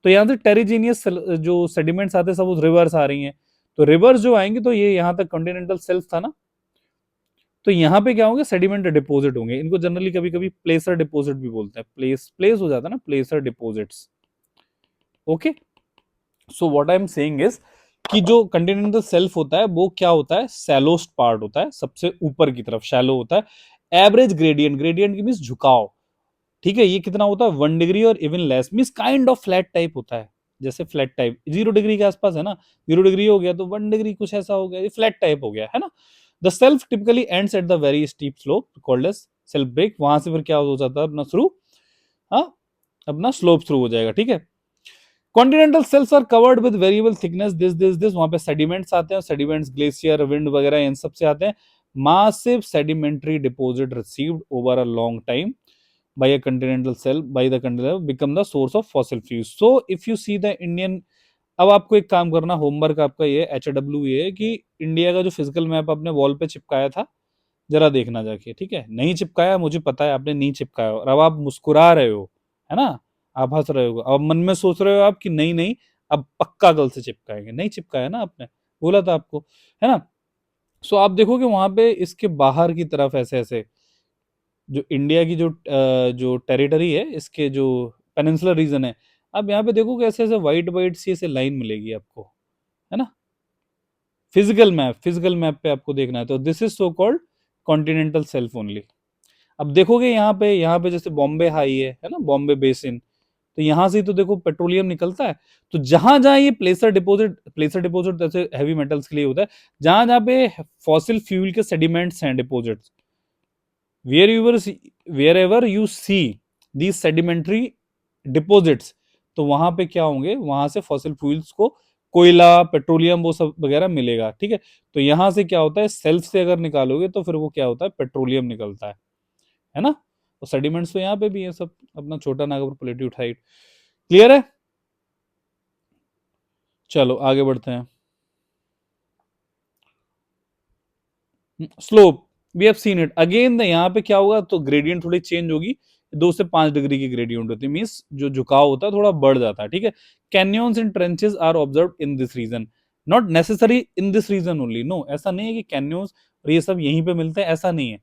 तो यहाँ से टेरिजीनियस जो सेडिमेंट्स आते हैं, सपोज रिवर्स आ रही हैं, तो रिवर्स जो आएंगे तो ये यहाँ तक कॉन्टिनेंटल सेल्फ था ना, तो यहाँ पे क्या होंगे, सेडिमेंट डिपोजिट होंगे, इनको जनरली कभी कभी प्लेसर डिपोजिट भी बोलते हैं, प्लेस हो जाता है ना, placer deposits, okay. So what I am saying is कि जो कंटिनेंटल सेल्फ होता है वो क्या होता है, सैलोस्ट पार्ट होता है, सबसे ऊपर की तरफ शैलो होता है। एवरेज ग्रेडियंट, ग्रेडियंट की मीन्स झुकाव, ठीक है, ये कितना होता है 1 डिग्री और even less, means kind of flat type होता है, जैसे फ्लैट टाइप 0 डिग्री के आसपास है ना, 0 डिग्री हो गया तो 1 डिग्री कुछ ऐसा हो गया, ये फ्लैट टाइप हो गया, है ना। The shelf typically ends at the very steep slope called as shelf break, वहां से फिर क्या हो जाता है अपना शुरू, हाँ, अपना स्लोप शुरू हो जाएगा, ठीक है। Continental shelves are covered with variable thickness, this वहां पे सेडिमेंट्स आते हैं, सेडिमेंट्स ग्लेशियर, विंड वगैरह इन सब से आते हैं। Massive sedimentary deposit received over a long time by a continental cell by the continental become the source of fossil fuels. So if you see the Indian, अब आपको एक काम करना, होमवर्क आपका ये HW ये है कि इंडिया का जो फिजिकल मैप आपने वॉल पे चिपकाया था, जरा देखना जाके, ठीक है। नहीं चिपकाया मुझे पता है, आपने नहीं चिपकाया, और अब आप मुस्कुरा रहे हो, है ना, आप हंस रहे हो, अब मन में सोच रहे हो आप कि नहीं नहीं अब पक्का कल से चिपकाएंगे, नहीं चिपकाया ना आपने, बोला था आपको, है ना। सो आप देखोगे वहां पे इसके बाहर की तरफ ऐसे ऐसे जो इंडिया की जो टेरिटरी है, इसके जो पेनिनसुलर रीजन है, आप यहाँ पे देखोगे ऐसे ऐसे व्हाइट व्हाइट सी ऐसे लाइन मिलेगी आपको, है ना, फिजिकल मैप पे आपको देखना है तो this is so called continental shelf only. अब देखोगे यहाँ पे जैसे बॉम्बे हाई है ना, बॉम्बे बेसिन, तो यहां से तो देखो पेट्रोलियम निकलता है, तो जहां जहां ये प्लेसर डिपोजिट जैसे हैवी मेटल्स के लिए होता है, जहां जहां पे फॉसिल फ्यूल के सेडिमेंट्स हैं, deposits, wherever wherever you see these sedimentary deposits, तो वहां पे क्या होंगे, वहां से फॉसिल फ्यूल्स को, कोयला, पेट्रोलियम, वो सब वगैरह मिलेगा, ठीक है। तो यहां से क्या होता है, सेल्फ से अगर निकालोगे तो फिर वो क्या होता है, पेट्रोलियम निकलता है ना। तो सेडिमेंट्स तो यहाँ पे भी है सब, अपना छोटा नागपुर प्लेट्यूड हाइट, क्लियर है। चलो आगे बढ़ते हैं। Slope, we have seen it again, यहाँ पे क्या होगा, तो ग्रेडियंट थोड़ी चेंज होगी, 2 से 5 डिग्री की ग्रेडियंट होती है, मींस जो झुकाव होता है थोड़ा बढ़ जाता है, ठीक है। Canyons and trenches are observe in this region, not necessary in this region only, no, ऐसा नहीं है कि कैन्यंस और ये सब यहीं पे मिलते हैं, ऐसा नहीं है,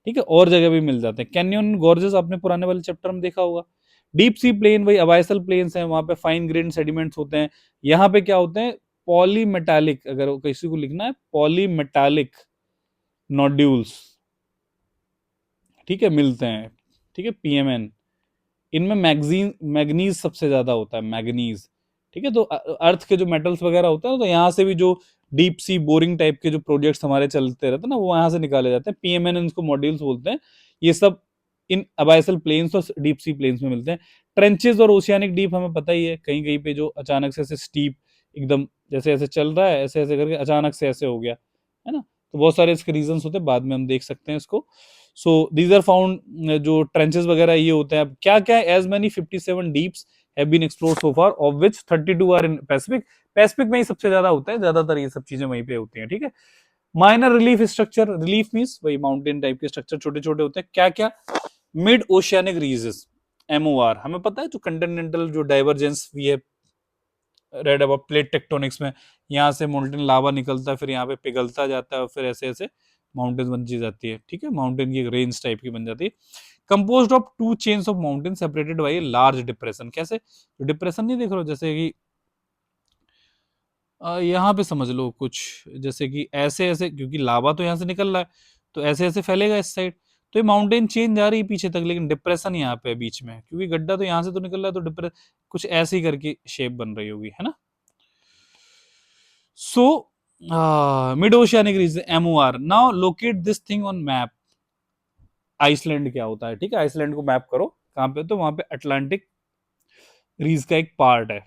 ठीक है, और जगह भी मिल जाते हैं। कैन्यन गॉर्जेस आपने पुराने वाले चैप्टर में देखा होगा। डीप सी प्लेन, वही अबाइसल प्लेन्स हैं, वहां पे फाइन ग्रेन सेडिमेंट्स होते हैं। यहाँ पे क्या होते हैं, पॉलीमेटालिक, अगर किसी को लिखना है पॉलीमेटालिक नोड्यूल्स, ठीक है, मिलते हैं, ठीक है, पीएमएन। इनमें मैग्नीज सबसे ज्यादा होता है, मैग्नीज, ठीक है। तो अर्थ के जो मेटल्स वगैरह होते हैं, तो यहाँ से भी जो डीप सी बोरिंग टाइप के जो प्रोजेक्ट्स हमारे चलते रहते हैं ना, वो यहाँ से निकाले जाते हैं, पीएमएन इनको मॉड्यूल्स बोलते हैं। ये सब इन अबाइसल प्लेन्स और डीप सी प्लेन्स में मिलते हैं। ट्रेंचेस और ओशियानिक डीप हमें पता ही है, कहीं कहीं पे जो अचानक से ऐसे स्टीप, एकदम जैसे ऐसे चल रहा है, ऐसे ऐसे करके अचानक से ऐसे हो गया, है ना। तो बहुत सारे इसके रीजंस होते हैं, बाद में हम देख सकते हैं इसको। सो दीज आर फाउंड, जो ट्रेंचेस वगैरह ये होते हैं। अब क्या क्या, as many 57 deeps have been explored so far, of which 32 are in Pacific. Pacific में ही सबसे ज्यादा होता है, ज्यादातर ये सब चीजें वहीं पे होती हैं, ठीक है। Minor relief structure, relief means वही माउंटेन टाइप के स्ट्रक्चर छोटे छोटे होते हैं, क्या क्या, मिड ओशियानिक रीजेस, एमओआर, हमें पता है, जो कंटिनेंटल जो डाइवर्जेंस वी है रेड अबाउट प्लेट टेक्टोनिक्स में, यहाँ से मोल्टेन लावा निकलता है, फिर यहाँ पे पिघलता जाता है, और फिर ऐसे ऐसे माउंटेन बन जाती है, ठीक है, माउंटेन की एक रेंज टाइप की बन जाती है। Composed of 2 chains of mountain separated by a large depression, कैसे, डिप्रेशन नहीं देख रहे हो, जैसे कि यहाँ पे समझ लो कुछ, जैसे कि ऐसे ऐसे, क्योंकि लावा तो यहाँ से निकल रहा है, तो ऐसे ऐसे फैलेगा इस साइड, तो ये माउंटेन चेन जा रही है पीछे तक, लेकिन डिप्रेशन यहाँ पे है बीच में, क्योंकि गड्ढा तो यहाँ से तो निकल रहा है, तो डिप्रेस कुछ ऐसे ही करके शेप बन रही होगी, है ना। So mid oceanic region, MOR. Now locate this thing on map. Iceland क्या होता है, ठीक है, आइसलैंड को मैप करो, कहां पे, तो वहां पे अटलांटिक रीज का एक पार्ट है,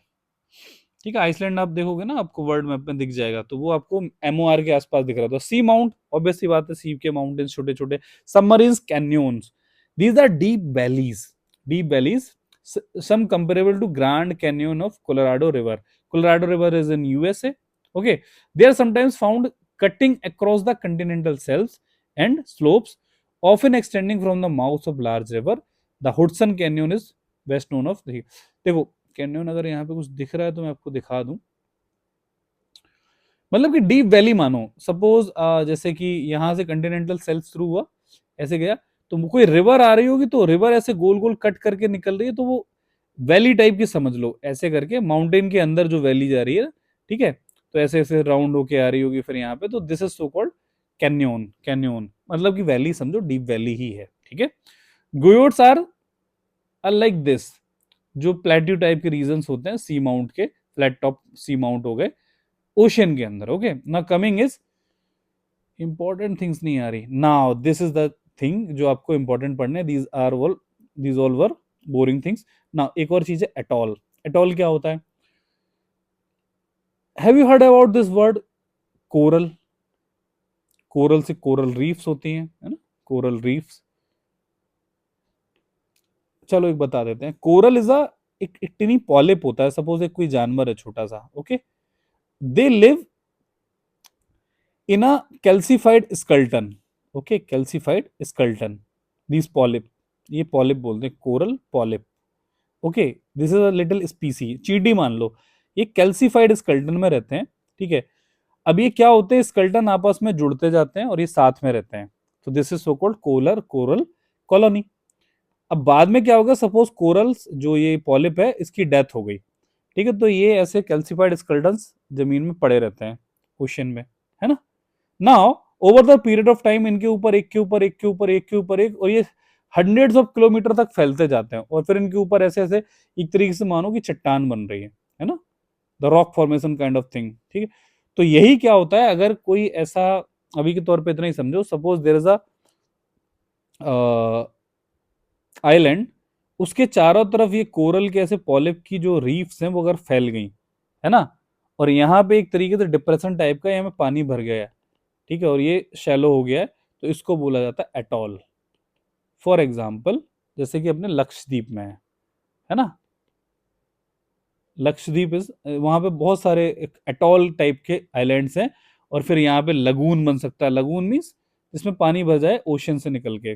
ठीक है। आइसलैंड आप देखोगे ना, आपको वर्ल्ड मैप में दिख जाएगा, तो वो आपको एमओआर के आसपास दिख रहा था। सी माउंट, ऑब्वियसली बात है, सी के माउंटेन्स छोटे छोटे, submarine canyons, these are deep valleys, some comparable to Grand Canyon of Colorado River. Colorado River is in USA. Okay, they are sometimes found cutting across the continental shelves and slopes, often extending from the mouth of large river. The Hudson Canyon is best known of the, देखो Canyon अगर यहाँ पे कुछ दिख रहा है तो मैं आपको दिखा दूं, मतलब कि डीप वैली मानो, सपोज जैसे कि यहाँ से कंटिनेंटल सेल्फ थ्रू हुआ, ऐसे गया, तो कोई रिवर आ रही होगी, तो रिवर ऐसे गोल गोल कट करके निकल रही है, तो वो वैली टाइप की समझ लो, ऐसे करके माउंटेन के अंदर जो वैली जा रही है, ठीक है, तो ऐसे ऐसे राउंड होके आ रही होगी फिर यहाँ पे, तो दिस इज सो कॉल्ड कैन्योन। कैन्योन मतलब कि वैली समझो, डीप वैली ही है, ठीक है। गोयोट्स आर लाइक दिस, जो प्लेट्यू टाइप के रीजन होते हैं, सी माउंट के, फ्लैट टॉप सी माउंट हो गए ओशियन के अंदर। ओके, ना कमिंग इज इंपॉर्टेंट थिंग्स नहीं आ रही now, this is the thing जो आपको इंपॉर्टेंट पढ़ने, these all were boring things. Now एक और चीज है एटॉल। एटॉल क्या होता है, have you heard about this word, coral. Coral से कोरल रीफ्स होती हैं, है ना, कोरल रीफ्स। चलो एक बता देते हैं, कोरल इज अ, एक टिनी पॉलिप होता है, सपोज एक कोई जानवर है छोटा सा, okay, they live in a calcified skeleton, okay, calcified skeleton, this polyp, ये पॉलिप बोलते हैं, coral polyp, okay, this is a little स्पीसी, चींटी मान लो, ये कैल्सिफाइड स्कल्टन में रहते हैं, ठीक है। अब ये क्या होते हैं, स्कल्टन आपस में जुड़ते जाते हैं और ये साथ में रहते हैं, तो this is so called coral colony. अब बाद में क्या होगा, सपोज कोरल्स जो ये पॉलिप है इसकी डेथ हो गई, ठीक है, तो ये ऐसे कैल्सिफाइड स्केलेटन्स जमीन में पड़े रहते हैं ओशन में, है ना। Now over the period of time इनके ऊपर एक के ऊपर एक के ऊपर एक के ऊपर एक, और ये हंड्रेड्स ऑफ किलोमीटर तक फैलते जाते हैं, और फिर इनके ऊपर ऐसे ऐसे एक तरीके से मानो कि चट्टान बन रही है ना, the rock formation kind of thing, ठीक है। तो यही क्या होता है, अगर कोई ऐसा, अभी के तौर पे इतना ही समझो, suppose there is a island, उसके चारों तरफ ये कोरल के ऐसे पॉलिप की जो रीफ्स हैं वो अगर फैल गई, है ना, और यहाँ पे एक तरीके से डिप्रेशन टाइप का यहाँ में पानी भर गया है, ठीक है, और ये शैलो हो गया है, तो इसको बोला जाता है एटॉल। फॉर एग्जाम्पल जैसे कि अपने लक्षद्वीप में है ना, लक्षद्वीप इज, वहां पे बहुत सारे एटॉल टाइप के आइलैंड्स हैं, और फिर यहाँ पे लगून बन सकता है, लगून मीन्स जिसमें पानी भर जाए ओशन से निकल के,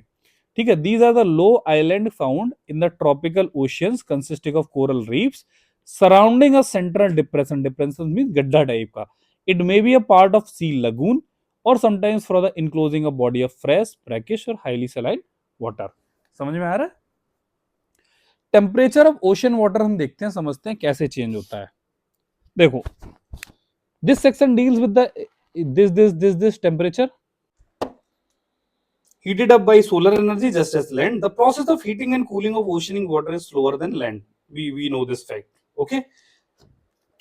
ठीक है। These are the low island found in the tropical oceans consisting of coral reefs surrounding a central depression, depression mean गड्ढा टाइप का। It may be a part of sea lagoon और sometimes for the enclosing a body of fresh brackish और highly saline water. समझ में आ रहा है। Temperature of ocean water हम देखते हैं, समझते हैं कैसे चेंज होता है। देखो, this section deals with the this temperature heated up by solar energy just as land. The process of heating and cooling of oceanic water is slower than land. We know this fact. Okay,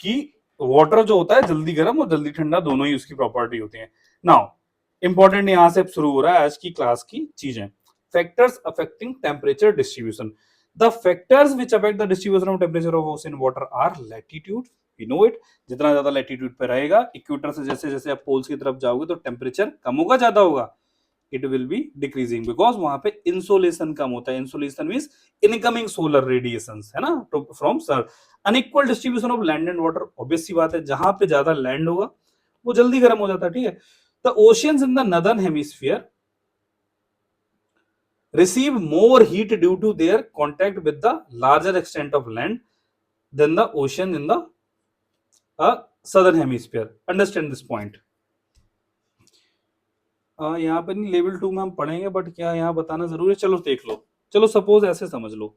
कि water जो होता है जल्दी गर्म और जल्दी ठंडा दोनों ही उसकी प्रॉपर्टी होती है। नाउ इंपॉर्टेंट यहां से शुरू हो रहा है आज की क्लास की चीजें। Factors affecting temperature distribution. The factors which affect the distribution of temperature of ocean water are latitude, we know it, जितना ज्यादा लैटिट्यूड पे रहेगा, इक्वेटर से जैसे जैसे आप पोल्स की तरफ जाओगे तो टेम्परेचर कम होगा, ज्यादा होगा, it will be decreasing because वहां पे insolation कम होता है। insolation means incoming solar radiations, है ना, from sun। unequal distribution of land and water, obvious सी बात है, जहां पे ज्यादा लैंड होगा वो जल्दी गर्म हो जाता है, ठीक है। the oceans in the northern hemisphere receive more heat due to their contact with the larger extent of land than the ocean in the southern hemisphere। understand this point। यहाँ पे नहीं, लेवल 2 में हम पढ़ेंगे, बट क्या यहाँ बताना जरूरी है, चलो देख लो। चलो सपोज ऐसे समझ लो,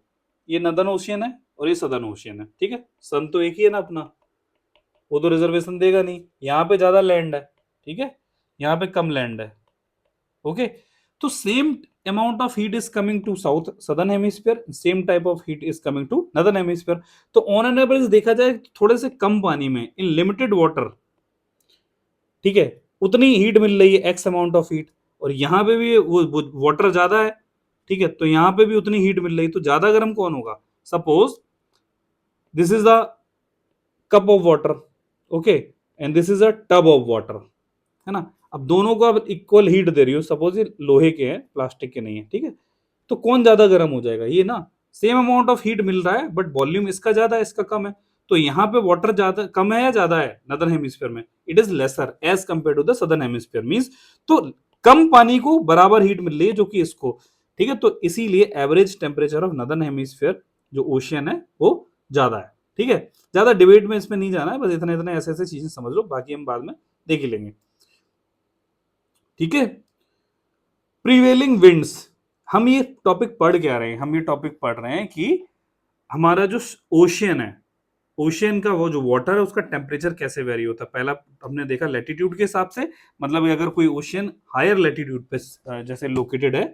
ये नदर्न ओशियन है और ये सदर्न ओशियन है, ठीक है। सन तो एक ही है ना अपना, वो तो रिजर्वेशन देगा नहीं। यहाँ पे ज्यादा लैंड है, ठीक है, यहाँ पे कम लैंड है, ओके। तो same amount of heat is coming to south southern hemisphere, same type of heat is coming to northern hemisphere. तो ऑन एन एवरेज देखा जाए थोड़े से कम पानी में, इन लिमिटेड वाटर, ठीक है, उतनी हीट मिल रही है, एक्स अमाउंट ऑफ हीट, और यहाँ पे भी वो वाटर ज्यादा है, ठीक है, तो यहाँ पे भी उतनी हीट मिल रही है, तो ज्यादा गर्म कौन होगा। Suppose this is the cup of water, okay, and this is a tub of water, है ना। अब दोनों को अब इक्वल हीट दे रही हो, सपोज ये लोहे के हैं, प्लास्टिक के नहीं है, ठीक है, तो कौन ज्यादा गर्म हो जाएगा, ये ना। सेम अमाउंट ऑफ हीट मिल रहा है बट वॉल्यूम इसका ज्यादा है इसका कम है, तो यहाँ पे वाटर ज्यादा कम है या ज्यादा है नदर्न हेमिस्फीयर में, it is lesser as compare to the southern hemisphere means, तो कम पानी को बराबर हीट मिल रही है जो कि इसको, ठीक है। तो इसीलिए average temperature of northern hemisphere जो ओशियन है वो ज्यादा है, ठीक है। ज्यादा डिबेट में इसमें नहीं जाना है, बस इतने इतने ऐसे ऐसे चीजें समझ लो, बाकी हम बाद में देख ही लेंगे, ठीक है। प्रीवेलिंग विंड्स, हम ये टॉपिक पढ़ क्या रहे हैं, हम ये टॉपिक पढ़ रहे हैं कि हमारा जो ओशियन है, ओशियन का वो जो वाटर है उसका टेम्परेचर कैसे वेरी होता है। पहला हमने देखा लैटिट्यूड के हिसाब से, मतलब अगर कोई ओशियन हायर लैटिट्यूड पे जैसे लोकेटेड है,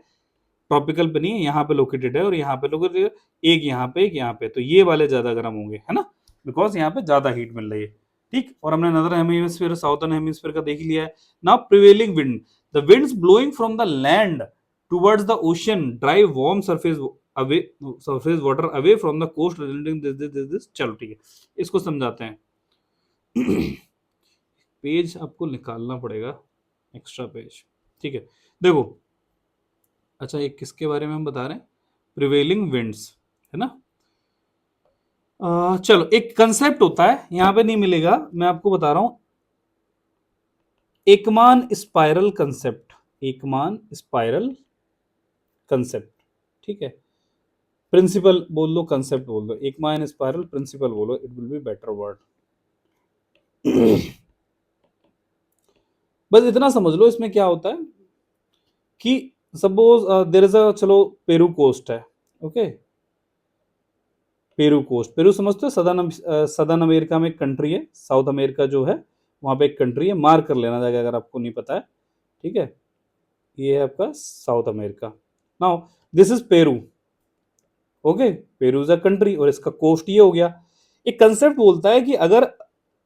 ट्रॉपिकल पे नहीं है, यहाँ पे लोकेटेड है और यहाँ पे लोकेटेड, एक यहाँ पे एक यहाँ पे, तो ये वाले ज्यादा गर्म होंगे, है ना, बिकॉज यहाँ पे ज्यादा हीट मिल रही है, ठीक। और हमने नदर्न हेमिस्फीयर साउथर्न हेमिस्फीयर का देख लिया है। Now prevailing wind, the winds blowing from the land towards the ocean drive warm surface away, surface water away from the coast resulting this. चलो ठीक है, इसको समझाते हैं। पेज आपको निकालना पड़ेगा, एक्स्ट्रा पेज, ठीक है। देखो, अच्छा एक किसके बारे में हम बता रहे हैं, प्रिवेलिंग विंड्स, है ना। चलो एक कंसेप्ट होता है, यहां पे नहीं मिलेगा, मैं आपको बता रहा हूं, एकमान स्पाइरल कंसेप्ट, एकमान स्पाइरल कंसेप्ट, ठीक है। प्रिंसिपल बोल दो, कंसेप्ट बोल दो, एकमान स्पाइरल प्रिंसिपल बोलो, it will be better word. बस इतना समझ लो, इसमें क्या होता है कि सपोज देयर इज अ, चलो पेरू कोस्ट है, ओके। पेरू कोस्ट, पेरू समझते हो, सदर्न अमेरिका में एक कंट्री है, साउथ अमेरिका जो है वहां पे एक कंट्री है, मार्क कर लेना जाएगा अगर आपको नहीं पता है, ठीक है। ये है आपका south America. Now this is Peru, okay. Peru is a country और इसका कोस्ट ये हो गया। एक कंसेप्ट बोलता है कि अगर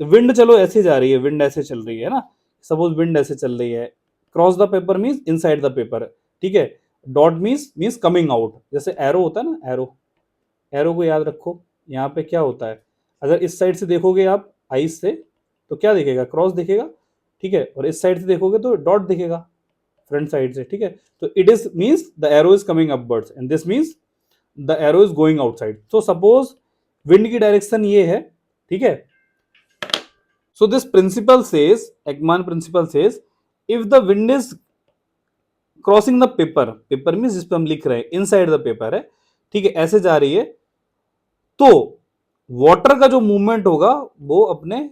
विंड चलो ऐसे जा रही है, विंड ऐसे चल रही है ना, सपोज विंड ऐसे चल रही है, cross the paper means inside the paper, ठीक है। डॉट मीन्स कमिंग आउट, जैसे एरो होता है ना, एरो, एरो को याद रखो। यहाँ पे क्या होता है, अगर इस साइड से देखोगे आप आइस से तो क्या दिखेगा, क्रॉस दिखेगा, ठीक है। और इस साइड से देखोगे तो डॉट दिखेगा, फ्रंट साइड से, ठीक है। तो it is means the arrow is coming upwards and this means the arrow is going outside. So suppose wind की डायरेक्शन ये है, ठीक है। So this principle says, Ekman principle says, if the wind is crossing the paper, paper means जिस पे हम लिख रहे हैं इनसाइड द पेपर है, ठीक है, ऐसे जा रही है, तो वाटर का जो मूवमेंट होगा वो अपने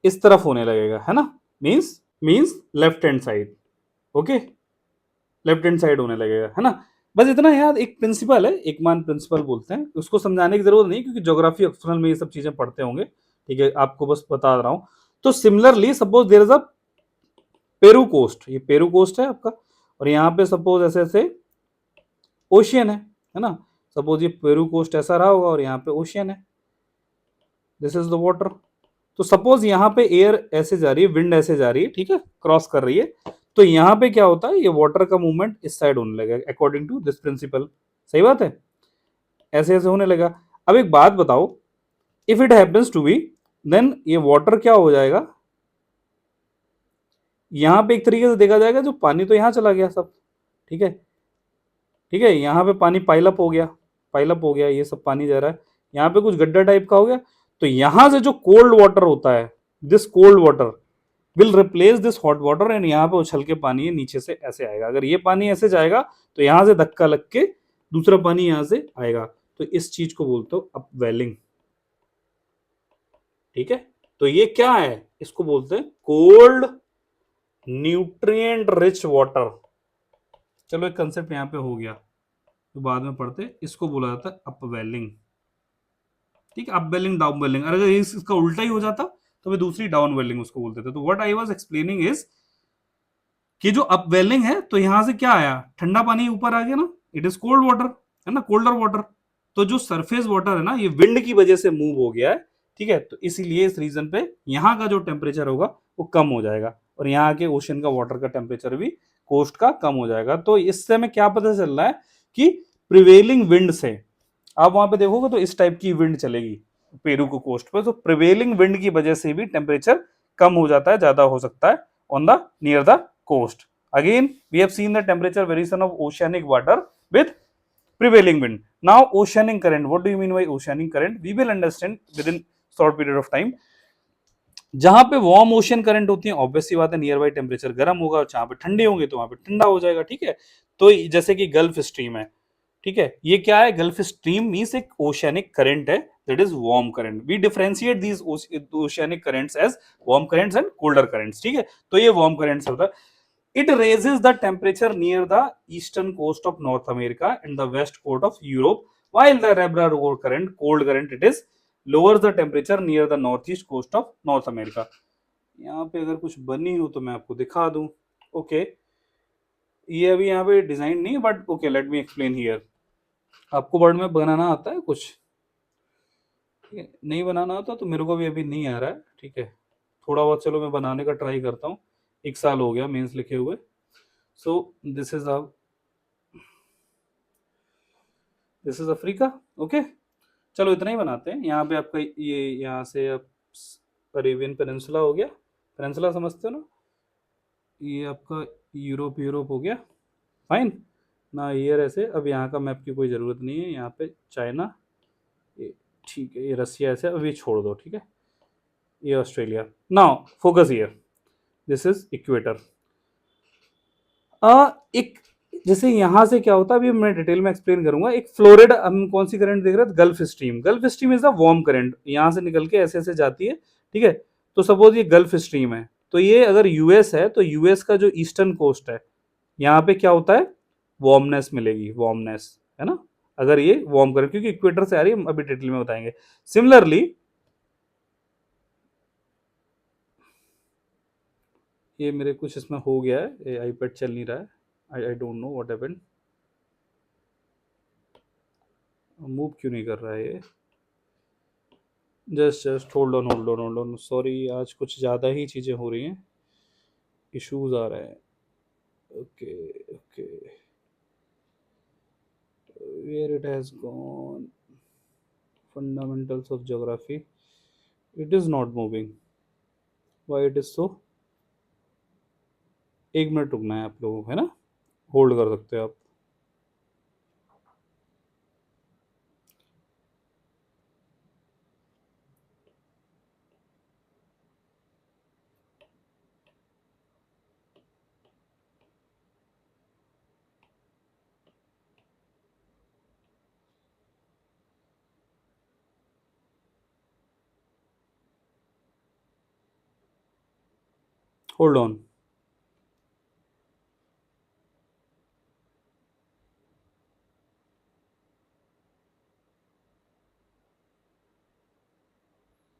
इस तरफ होने लगेगा, है ना, means left hand side, okay, left hand side होने लगेगा, है ना। बस इतना याद, एक प्रिंसिपल है, एकमान प्रिंसिपल बोलते हैं, उसको समझाने की जरूरत नहीं क्योंकि ज्योग्राफी ऑप्शनल में ये सब चीजें पढ़ते होंगे, ठीक है, आपको बस बता रहा हूं। तो similarly suppose there is a Peru coast, ये पेरू कोस्ट है आपका, और यहाँ पे सपोज ऐसे ऐसे ओशियन है ना। सपोज ये पेरू कोस्ट ऐसा रहा होगा और यहाँ पे ओशियन है, दिस इज द वाटर। तो सपोज यहाँ पे एयर ऐसे जा रही है, विंड ऐसे जा रही है, ठीक है, क्रॉस कर रही है, तो यहाँ पे क्या होता है, ये वाटर का मूवमेंट इस साइड होने लगेगा अकॉर्डिंग टू दिस प्रिंसिपल, सही बात है, ऐसे ऐसे होने लगा। अब एक बात बताओ, if it happens to be, then ये वाटर क्या हो जाएगा, यहाँ पे एक तरीके से देखा जाएगा, जो पानी तो यहाँ चला गया सब, ठीक है, ठीक है, यहाँ पे पानी पाइलअप हो गया, पाइलअप हो गया, ये सब पानी जा रहा है, यहाँ पे कुछ गड्ढा टाइप का हो गया, तो यहां से जो कोल्ड वाटर होता है, this cold water will replace this hot water and यहाँ पे उछल के पानी नीचे से ऐसे आएगा। अगर ये पानी ऐसे जाएगा तो यहां से धक्का लग के दूसरा पानी यहां से आएगा, तो इस चीज को बोलते हो अपवेलिंग, ठीक है। तो ये क्या है, इसको बोलते हैं कोल्ड न्यूट्रिएंट रिच वाटर। चलो एक कंसेप्ट यहाँ पे हो गया, तो बाद में पढ़ते, इसको बोला जाता है अपवेलिंग, ठीक है, अपवेलिंग डाउनवेलिंग। अगर इसका उल्टा ही हो जाता तो वे दूसरी डाउनवेलिंग उसको बोलते थे। तो what I was explaining is कि जो अपवेलिंग है, तो यहां से क्या आया, ठंडा पानी ऊपर आ गया ना, इट इज कोल्ड वाटर, है ना, कोल्डर वाटर। तो जो सरफेस वाटर है ना, ये विंड की वजह से मूव हो गया है, ठीक है, तो इसीलिए इस रीजन पे यहाँ का जो टेम्परेचर होगा वो कम हो जाएगा, और यहाँ के ओशन का वाटर का टेम्परेचर भी कोस्ट का कम हो जाएगा। तो इससे हमें क्या पता चल रहा है कि प्रिवेलिंग विंड से, आप वहां पे देखोगे तो इस टाइप की विंड चलेगी पेरू को कोस्ट पे, तो प्रिवेलिंग विंड की वजह से भी टेम्परेचर कम हो जाता है, ज्यादा हो सकता है on the near the coast. Again, we have seen the temperature variation of oceanic water with prevailing wind. Now, oceanic current. What do you mean by oceanic current? We will understand within short period of time. जहां पे warm ocean current होती है, obviously बात है, near by temperature गर्म होगा, जहां पे ठंडे होंगे तो वहां पे ठंडा हो जाएगा, ठीक है। तो जैसे कि गल्फ स्ट्रीम है, ठीक है, ये क्या है, गल्फ स्ट्रीम मींस एक ओशियनिक करंट है, that is warm current. We differentiate these oceanic currents as warm currents and colder currents, ठीक है। तो ये वार्म करंट्स होता है, it raises the temperature near the eastern coast of North America and the west coast of Europe, while the Labrador current, cold current, it is lowers the temperature near the northeast coast of North America. यहाँ पे अगर कुछ बनी हो तो मैं आपको दिखा दूं, ओके। ये अभी यहाँ पे डिजाइन नहीं है, but okay, let me explain here. आपको वर्ड में बनाना आता है कुछ, ठीक है, नहीं बनाना आता तो मेरे को भी अभी नहीं आ रहा है, ठीक है, थोड़ा बहुत चलो मैं बनाने का ट्राई करता हूँ, 1 साल हो गया मेंस लिखे हुए। सो दिस इज अफ्रीका, ओके। चलो इतना ही बनाते हैं। यहाँ पे आपका ये, यहाँ से आप अरेबियन पेनिनसुला हो गया, पेनिनसुला समझते हो ना, ये आपका यूरोप, यूरोप हो गया, फाइन ना, ईयर ऐसे। अब यहाँ का मैप की कोई ज़रूरत नहीं है, यहाँ पे चाइना, ठीक है, ये रसिया ऐसे, अब ये छोड़ दो, ठीक है, ये Australia. Now focus here, this is equator. एक जैसे यहां से क्या होता है, अभी मैं डिटेल में एक्सप्लेन करूंगा। एक फ्लोरिड, हम कौन सी करंट देख रहे हैं, gulf stream. Gulf stream is the warm current, यहां से निकल के ऐसे ऐसे जाती है, ठीक है। तो सपोज ये गल्फ स्ट्रीम है, तो ये अगर यूएस है तो यूएस का जो ईस्टर्न कोस्ट है, यहाँ पे क्या होता है, वार्मनेस मिलेगी, वार्मनेस, है ना, अगर ये वार्म करें, क्योंकि इक्वेटर से आ रही है, हम अभी डिटेल में बताएंगे। सिमिलरली ये मेरे कुछ इसमें हो गया है, आईपैड चल नहीं रहा है, I don't know what happened, move क्यों नहीं कर रहा है ये, just hold on hold on hold on, sorry आज कुछ ज़्यादा ही चीज़ें हो रही हैं, इश्यूज आ रहे हैं। Okay okay, where it has gone, fundamentals of geography, it is not moving, why it is so, 1 minute रुकना है आप लोगों को, है ना, होल्ड कर सकते हो आप। Hold on.